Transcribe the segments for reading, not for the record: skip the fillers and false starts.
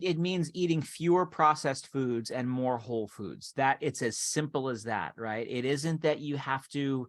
It means eating fewer processed foods and more whole foods. That it's as simple as that, right? It isn't that you have to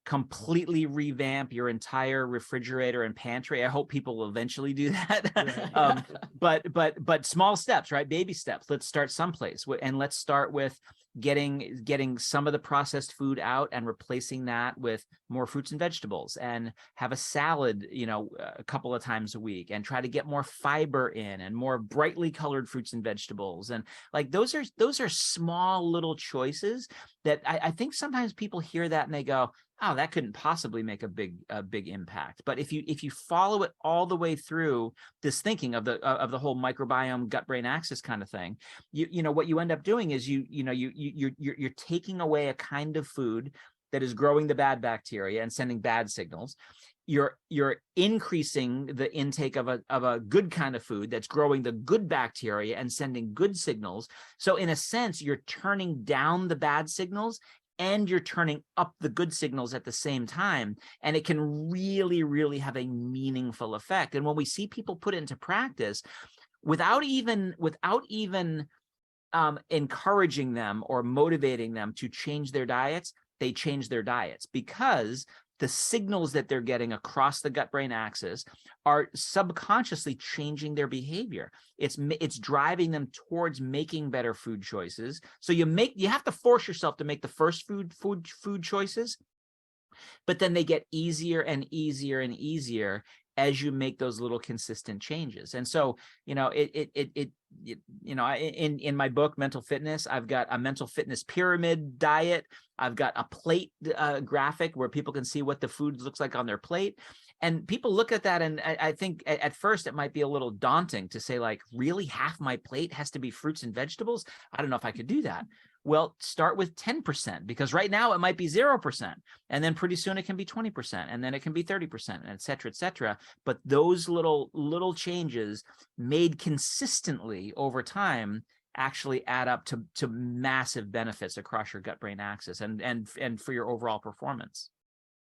completely revamp your entire refrigerator and pantry. I hope people will eventually do that. Right. But small steps, right? Baby steps. Let's start someplace, and let's start with getting some of the processed food out and replacing that with more fruits and vegetables, and have a salad, a couple of times a week, and try to get more fiber in and more brightly colored fruits and vegetables. And like those are small little choices that I think sometimes people hear that and they go, oh, that couldn't possibly make a big impact. But if you follow it all the way through this thinking of the whole microbiome gut brain axis kind of thing, what you end up doing is you're taking away a kind of food that is growing the bad bacteria and sending bad signals. You're increasing the intake of a good kind of food that's growing the good bacteria and sending good signals. So in a sense, you're turning down the bad signals and you're turning up the good signals at the same time. And it can really, really have a meaningful effect. And when we see people put it into practice, without even encouraging them or motivating them to change their diets, they change their diets, because the signals that they're getting across the gut-brain axis are subconsciously changing their behavior. It's driving them towards making better food choices. So you have to force yourself to make the first food choices, but then they get easier and easier and easier as you make those little consistent changes. And so, in my book, Mental Fitness, I've got a mental fitness pyramid diet. I've got a plate graphic where people can see what the food looks like on their plate. And people look at that, and I think at first it might be a little daunting to say, like, really, half my plate has to be fruits and vegetables? I don't know if I could do that. Well, start with 10%, because right now it might be 0%. And then pretty soon it can be 20%, and then it can be 30%, and et cetera, et cetera. But those little changes made consistently over time actually add up to massive benefits across your gut-brain axis and for your overall performance.